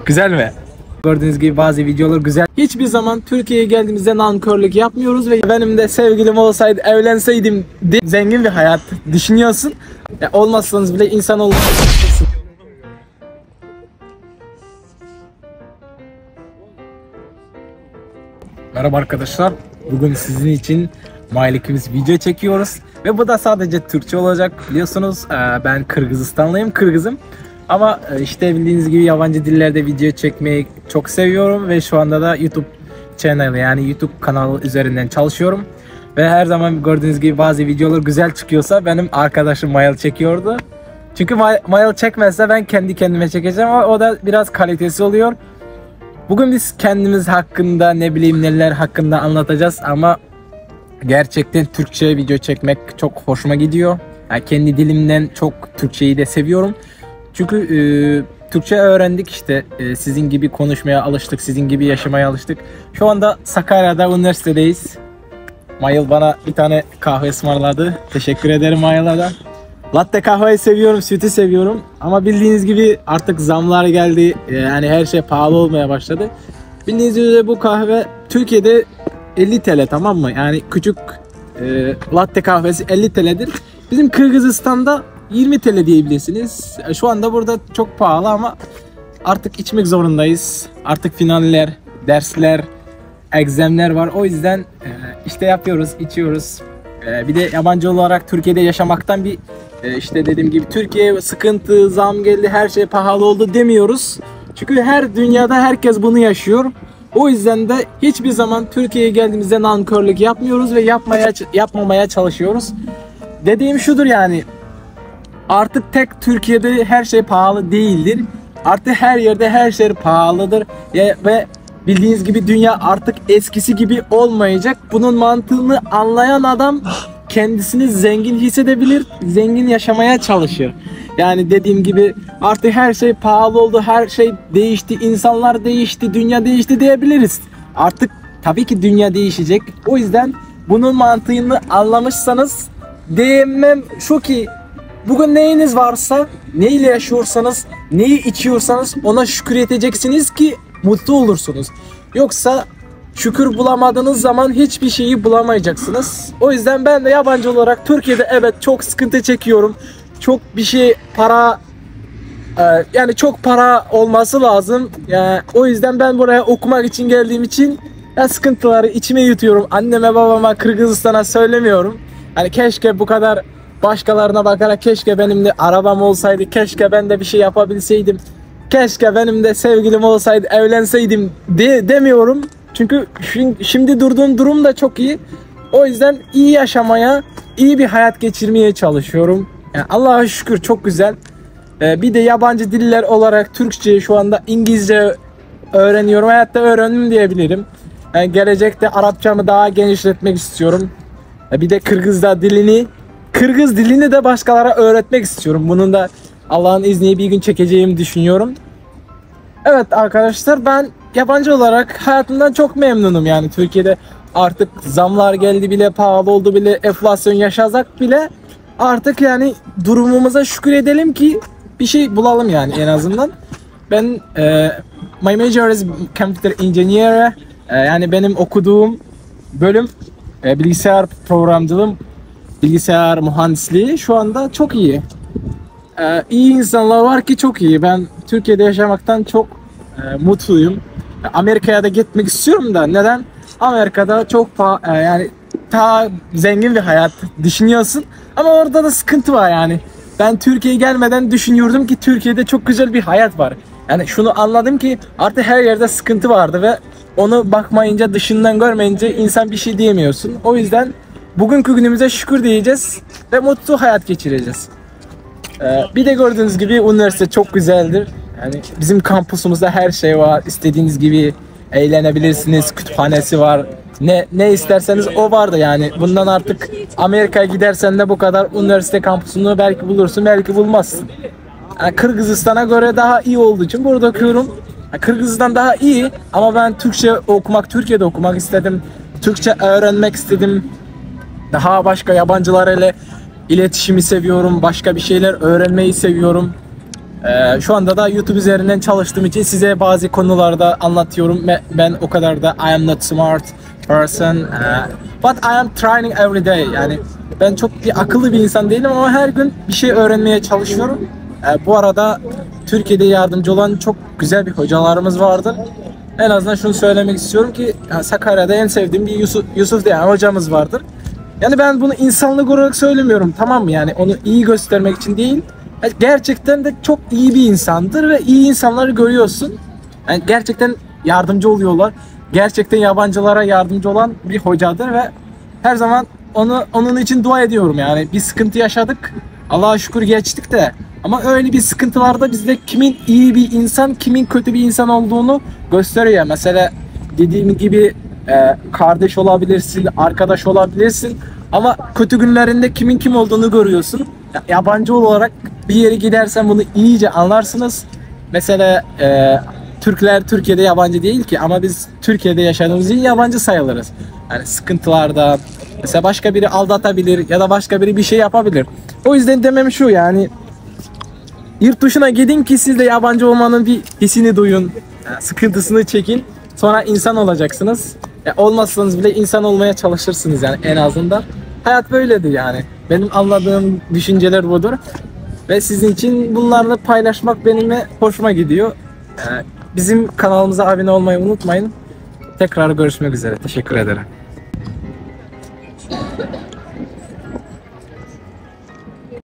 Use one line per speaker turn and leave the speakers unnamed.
Güzel mi? Gördüğünüz gibi bazı videolar güzel. Hiçbir zaman Türkiye'ye geldiğimizde nankörlük yapmıyoruz ve benim de sevgilim olsaydı, evlenseydim diye zengin bir hayat düşünüyorsun. Ya olmazsanız bile insan olmazsınız. Merhaba arkadaşlar. Bugün sizin için Mailikimiz video çekiyoruz. Ve bu da sadece Türkçe olacak. Biliyorsunuz ben Kırgızistanlıyım, Kırgızım. Ama işte bildiğiniz gibi yabancı dillerde video çekmeyi çok seviyorum. Ve şu anda da YouTube channel, yani YouTube kanalı üzerinden çalışıyorum. Ve her zaman gördüğünüz gibi bazı videolar güzel çıkıyorsa benim arkadaşım Mail çekiyordu. Çünkü Mail çekmezse ben kendi kendime çekeceğim ama o da biraz kalitesi oluyor. Bugün biz kendimiz hakkında, ne bileyim neler hakkında anlatacağız ama gerçekten Türkçe video çekmek çok hoşuma gidiyor. Yani kendi dilimden çok Türkçeyi de seviyorum. Çünkü Türkçe öğrendik işte, sizin gibi konuşmaya alıştık, sizin gibi yaşamaya alıştık. Şu anda Sakarya'da üniversitedeyiz. Mayıl bana bir tane kahve ısmarladı. Teşekkür ederim Mayıl'a da. Latte kahveyi seviyorum, sütü seviyorum. Ama bildiğiniz gibi artık zamlar geldi. Yani her şey pahalı olmaya başladı. Bildiğiniz gibi bu kahve Türkiye'de 50 TL, tamam mı? Yani küçük latte kahvesi 50 TL'dir. Bizim Kırgızistan'da 20 TL diyebilirsiniz. Şu anda burada çok pahalı ama artık içmek zorundayız. Artık finaller, dersler, egzamlar var. O yüzden işte yapıyoruz, içiyoruz. Bir de yabancı olarak Türkiye'de yaşamaktan bir işte dediğim gibi Türkiye sıkıntı, zam geldi, her şey pahalı oldu demiyoruz. Çünkü her dünyada herkes bunu yaşıyor. O yüzden de hiçbir zaman Türkiye'ye geldiğimizde nankörlük yapmıyoruz ve yapmamaya çalışıyoruz. Dediğim şudur, yani artık tek Türkiye'de her şey pahalı değildir. Artık her yerde her şey pahalıdır ve bildiğiniz gibi dünya artık eskisi gibi olmayacak. Bunun mantığını anlayan adam kendisini zengin hissedebilir, zengin yaşamaya çalışır. Yani dediğim gibi artık her şey pahalı oldu, her şey değişti, insanlar değişti, dünya değişti diyebiliriz. Artık tabii ki dünya değişecek. O yüzden bunun mantığını anlamışsanız diyemem şu ki, bugün neyiniz varsa, neyle yaşıyorsanız, neyi içiyorsanız ona şükür edeceksiniz ki mutlu olursunuz. Yoksa şükür bulamadığınız zaman hiçbir şeyi bulamayacaksınız. O yüzden ben de yabancı olarak Türkiye'de evet çok sıkıntı çekiyorum. Çok bir şey para, yani çok para olması lazım. Yani o yüzden ben buraya okumak için geldiğim için sıkıntıları içime yutuyorum. Anneme babama Kırgızistan'a söylemiyorum. Hani keşke bu kadar başkalarına bakarak keşke benim de arabam olsaydı, keşke ben de bir şey yapabilseydim, keşke benim de sevgilim olsaydı, evlenseydim demiyorum. Çünkü şimdi durduğum durum da çok iyi. O yüzden iyi yaşamaya, iyi bir hayat geçirmeye çalışıyorum. Yani Allah'a şükür çok güzel. Bir de yabancı diller olarak Türkçe, şu anda İngilizce öğreniyorum. Hayatta öğrendim diyebilirim. Yani gelecekte Arapçamı daha genişletmek istiyorum. Bir de Kırgız dilini de başkalara öğretmek istiyorum. Bunun da Allah'ın izniyle bir gün çekeceğimi düşünüyorum. Evet arkadaşlar, ben yabancı olarak hayatımdan çok memnunum. Yani Türkiye'de artık zamlar geldi bile, pahalı oldu bile, enflasyon yaşasak bile artık yani durumumuza şükür edelim ki bir şey bulalım yani en azından. Ben my major is computer engineer. Yani benim okuduğum bölüm bilgisayar programcılığı, bilgisayar mühendisliği. Şu anda çok iyi. İyi insanlar var ki çok iyi. Ben Türkiye'de yaşamaktan çok mutluyum. Amerika'ya da gitmek istiyorum da neden? Amerika'da çok yani daha zengin bir hayat düşünüyorsun ama orada da sıkıntı var yani. Ben Türkiye'ye gelmeden düşünüyordum ki Türkiye'de çok güzel bir hayat var. Yani şunu anladım ki artık her yerde sıkıntı vardı ve onu bakmayınca, dışından görmeyince insan bir şey diyemiyorsun. O yüzden bugünkü günümüze şükür diyeceğiz ve mutlu hayat geçireceğiz. Bir de gördüğünüz gibi üniversite çok güzeldir. Yani bizim kampüsümüzde her şey var. İstediğiniz gibi eğlenebilirsiniz. Kütüphanesi var. Ne isterseniz o vardı yani. Bundan artık Amerika'ya gidersen de bu kadar üniversite kampüsünü belki bulursun, belki bulmazsın. Yani Kırgızistan'a göre daha iyi olduğu için burada okuyorum. Kırgızistan daha iyi ama ben Türkiye'de okumak istedim. Türkçe öğrenmek istedim. Daha başka yabancılarla iletişimi seviyorum. Başka bir şeyler öğrenmeyi seviyorum. Şu anda da YouTube üzerinden çalıştığım için size bazı konularda anlatıyorum. Ben o kadar da I am not smart person, but I am trying every day. Yani ben çok bir akıllı bir insan değilim ama her gün bir şey öğrenmeye çalışıyorum. Bu arada Türkiye'de yardımcı olan çok güzel bir hocalarımız vardı. En azından şunu söylemek istiyorum ki Sakarya'da en sevdiğim bir Yusuf diye hocamız vardır. Yani ben bunu insanlık olarak söylemiyorum, tamam mı? Yani onu iyi göstermek için değil. Gerçekten de çok iyi bir insandır ve iyi insanları görüyorsun. Yani gerçekten yardımcı oluyorlar. Gerçekten yabancılara yardımcı olan bir hocadır ve her zaman onun için dua ediyorum yani. Bir sıkıntı yaşadık. Allah'a şükür geçtik de. Ama öyle bir sıkıntılarda bizde kimin iyi bir insan, kimin kötü bir insan olduğunu gösteriyor. Mesela dediğim gibi kardeş olabilirsin, arkadaş olabilirsin. Ama kötü günlerinde kimin kim olduğunu görüyorsun. Yabancı olarak bir yere gidersen bunu iyice anlarsınız. Mesela Türkler Türkiye'de yabancı değil ki ama biz Türkiye'de yaşadığımız için yabancı sayılırız. Yani sıkıntılarda mesela başka biri aldatabilir ya da başka biri bir şey yapabilir. O yüzden demem şu, yani yurt dışına gidin ki siz de yabancı olmanın bir hissini duyun. Yani sıkıntısını çekin. Sonra insan olacaksınız. Olmazsanız bile insan olmaya çalışırsınız yani en azından. Hayat böyledir yani. Benim anladığım düşünceler budur. Ve sizin için bunlarla paylaşmak benimle hoşuma gidiyor. Bizim kanalımıza abone olmayı unutmayın. Tekrar görüşmek üzere. Teşekkür ederim.